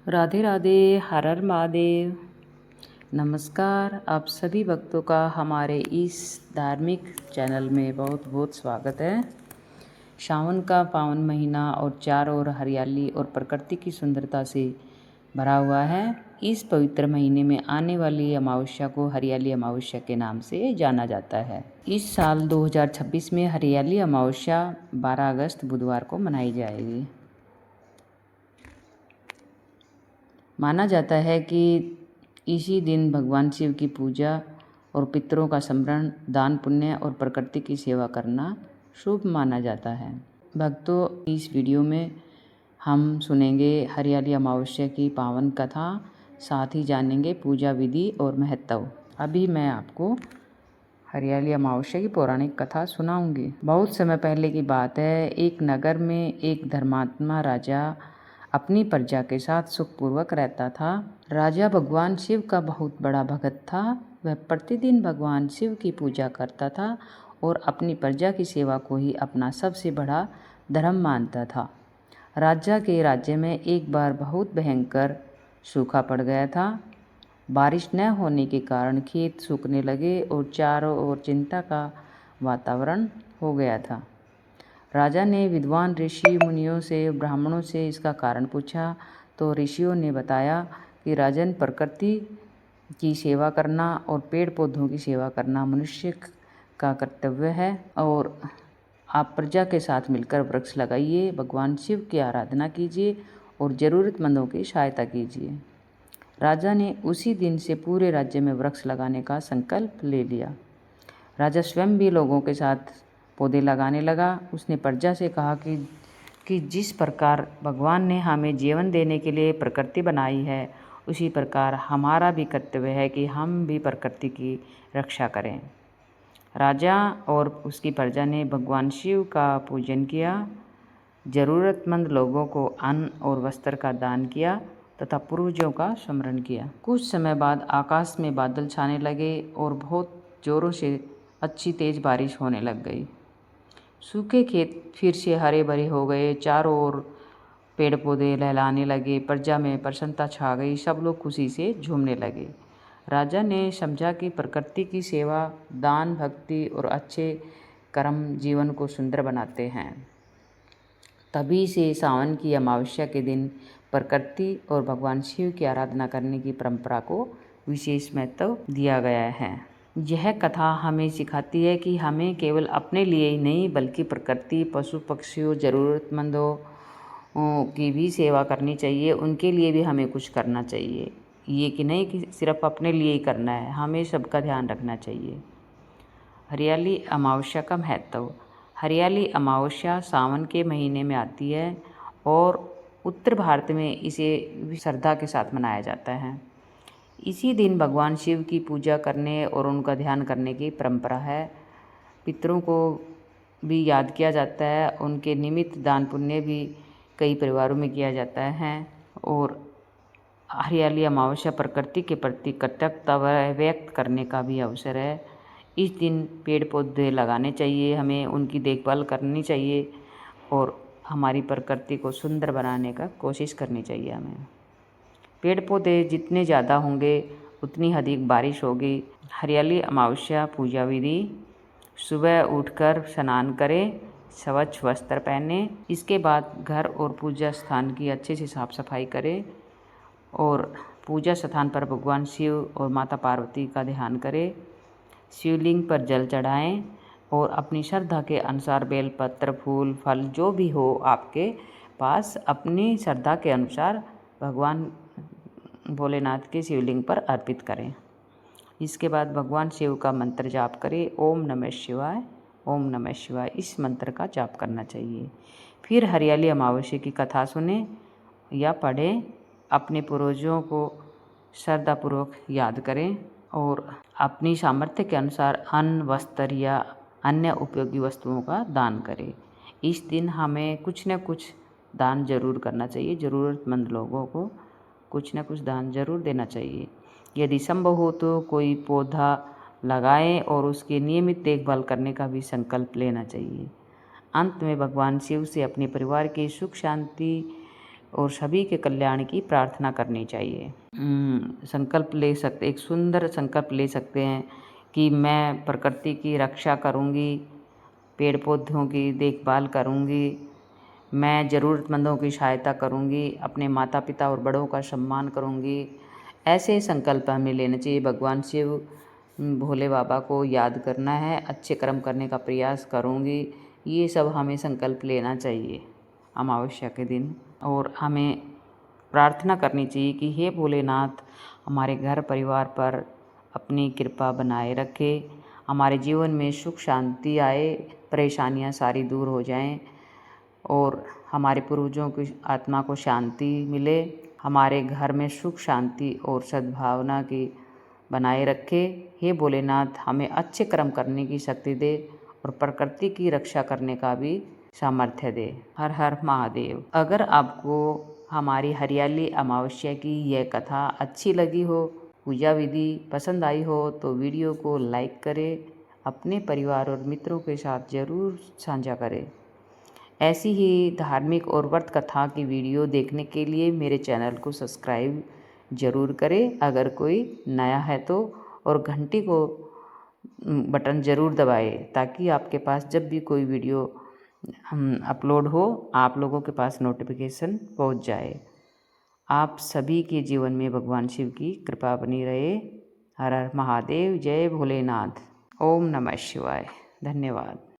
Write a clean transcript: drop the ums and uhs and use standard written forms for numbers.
राधे राधे, हर हर महादेव। नमस्कार, आप सभी भक्तों का हमारे इस धार्मिक चैनल में बहुत बहुत स्वागत है। सावन का पावन महीना और चारों ओर हरियाली और प्रकृति की सुंदरता से भरा हुआ है। इस पवित्र महीने में आने वाली अमावस्या को हरियाली अमावस्या के नाम से जाना जाता है। इस साल 2026 में हरियाली अमावस्या 12 अगस्त बुधवार को मनाई जाएगी। माना जाता है कि इसी दिन भगवान शिव की पूजा और पितरों का स्मरण, दान पुण्य और प्रकृति की सेवा करना शुभ माना जाता है। भक्तों, इस वीडियो में हम सुनेंगे हरियाली अमावस्या की पावन कथा, साथ ही जानेंगे पूजा विधि और महत्व। अभी मैं आपको हरियाली अमावस्या की पौराणिक कथा सुनाऊंगी। बहुत समय पहले की बात है। एक नगर में एक धर्मात्मा राजा अपनी प्रजा के साथ सुखपूर्वक रहता था। राजा भगवान शिव का बहुत बड़ा भक्त था। वह प्रतिदिन भगवान शिव की पूजा करता था और अपनी प्रजा की सेवा को ही अपना सबसे बड़ा धर्म मानता था। राजा के राज्य में एक बार बहुत भयंकर सूखा पड़ गया था। बारिश न होने के कारण खेत सूखने लगे और चारों ओर चिंता का वातावरण हो गया था। राजा ने विद्वान ऋषि मुनियों से, ब्राह्मणों से इसका कारण पूछा तो ऋषियों ने बताया कि राजन, प्रकृति की सेवा करना और पेड़ पौधों की सेवा करना मनुष्य का कर्तव्य है और आप प्रजा के साथ मिलकर वृक्ष लगाइए, भगवान शिव की आराधना कीजिए और ज़रूरतमंदों की सहायता कीजिए। राजा ने उसी दिन से पूरे राज्य में वृक्ष लगाने का संकल्प ले लिया। राजा स्वयं भी लोगों के साथ पौधे लगाने लगा। उसने प्रजा से कहा कि जिस प्रकार भगवान ने हमें जीवन देने के लिए प्रकृति बनाई है, उसी प्रकार हमारा भी कर्तव्य है कि हम भी प्रकृति की रक्षा करें। राजा और उसकी प्रजा ने भगवान शिव का पूजन किया, ज़रूरतमंद लोगों को अन्न और वस्त्र का दान किया तथा पूर्वजों का स्मरण किया। कुछ समय बाद आकाश में बादल छाने लगे और बहुत जोरों से अच्छी तेज बारिश होने लग गई। सूखे खेत फिर से हरे भरे हो गए, चारों ओर पेड़ पौधे लहलाने लगे, प्रजा में प्रसन्नता छा गई, सब लोग खुशी से झूमने लगे। राजा ने समझा कि प्रकृति की सेवा, दान, भक्ति और अच्छे कर्म जीवन को सुंदर बनाते हैं। तभी से सावन की अमावस्या के दिन प्रकृति और भगवान शिव की आराधना करने की परंपरा को विशेष महत्व दिया गया है। यह कथा हमें सिखाती है कि हमें केवल अपने लिए ही नहीं बल्कि प्रकृति, पशु पक्षियों, ज़रूरतमंदों की भी सेवा करनी चाहिए। उनके लिए भी हमें कुछ करना चाहिए। ये कि नहीं कि सिर्फ अपने लिए ही करना है, हमें सबका ध्यान रखना चाहिए। हरियाली अमावस्या का महत्व। हरियाली अमावस्या सावन के महीने में आती है और उत्तर भारत में इसे श्रद्धा के साथ मनाया जाता है। इसी दिन भगवान शिव की पूजा करने और उनका ध्यान करने की परंपरा है। पितरों को भी याद किया जाता है, उनके निमित्त दान पुण्य भी कई परिवारों में किया जाता है। और हरियाली अमावस्या प्रकृति के प्रति कृतज्ञता व्यक्त करने का भी अवसर है। इस दिन पेड़ पौधे लगाने चाहिए, हमें उनकी देखभाल करनी चाहिए और हमारी प्रकृति को सुंदर बनाने का कोशिश करनी चाहिए। हमें पेड़ पौधे जितने ज़्यादा होंगे उतनी अधिक बारिश होगी। हरियाली अमावस्या पूजा विधि। सुबह उठकर स्नान करें, स्वच्छ वस्त्र पहने, इसके बाद घर और पूजा स्थान की अच्छे से साफ सफाई करें और पूजा स्थान पर भगवान शिव और माता पार्वती का ध्यान करें। शिवलिंग पर जल चढ़ाएं और अपनी श्रद्धा के अनुसार बेलपत्र, फूल, फल जो भी हो आपके पास, अपनी श्रद्धा के अनुसार भगवान भोलेनाथ के शिवलिंग पर अर्पित करें। इसके बाद भगवान शिव का मंत्र जाप करें। ओम नमः शिवाय, ओम नमः शिवाय, इस मंत्र का जाप करना चाहिए। फिर हरियाली अमावस्या की कथा सुने या पढ़ें, अपने पूर्वजों को श्रद्धापूर्वक याद करें और अपनी सामर्थ्य के अनुसार अन्न, वस्त्र या अन्य उपयोगी वस्तुओं का दान करें। इस दिन हमें कुछ न कुछ दान जरूर करना चाहिए। ज़रूरतमंद लोगों को कुछ न कुछ दान जरूर देना चाहिए। यदि संभव हो तो कोई पौधा लगाएं और उसकी नियमित देखभाल करने का भी संकल्प लेना चाहिए। अंत में भगवान शिव से अपने परिवार की सुख शांति और सभी के कल्याण की प्रार्थना करनी चाहिए। संकल्प ले सकते, एक सुंदर संकल्प ले सकते हैं कि मैं प्रकृति की रक्षा करूंगी, पेड़ पौधों की देखभाल करूंगी, मैं ज़रूरतमंदों की सहायता करूंगी, अपने माता पिता और बड़ों का सम्मान करूंगी। ऐसे संकल्प हमें लेना चाहिए। भगवान शिव भोले बाबा को याद करना है, अच्छे कर्म करने का प्रयास करूंगी, ये सब हमें संकल्प लेना चाहिए अमावस्या के दिन। और हमें प्रार्थना करनी चाहिए कि हे भोलेनाथ, हमारे घर परिवार पर अपनी कृपा बनाए रखे, हमारे जीवन में सुख शांति आए, परेशानियां सारी दूर हो जाएं और हमारे पूर्वजों की आत्मा को शांति मिले, हमारे घर में सुख शांति और सद्भावना की बनाए रखे। हे भोलेनाथ, हमें अच्छे कर्म करने की शक्ति दे और प्रकृति की रक्षा करने का भी सामर्थ्य दे। हर हर महादेव। अगर आपको हमारी हरियाली अमावस्या की यह कथा अच्छी लगी हो, पूजा विधि पसंद आई हो, तो वीडियो को लाइक करें, अपने परिवार और मित्रों के साथ ज़रूर साझा करें। ऐसी ही धार्मिक और व्रत कथा की वीडियो देखने के लिए मेरे चैनल को सब्सक्राइब ज़रूर करें अगर कोई नया है तो, और घंटी को बटन ज़रूर दबाएं ताकि आपके पास जब भी कोई वीडियो अपलोड हो आप लोगों के पास नोटिफिकेशन पहुंच जाए। आप सभी के जीवन में भगवान शिव की कृपा बनी रहे। हर हर महादेव। जय भोलेनाथ। ओम नमः शिवाय। धन्यवाद।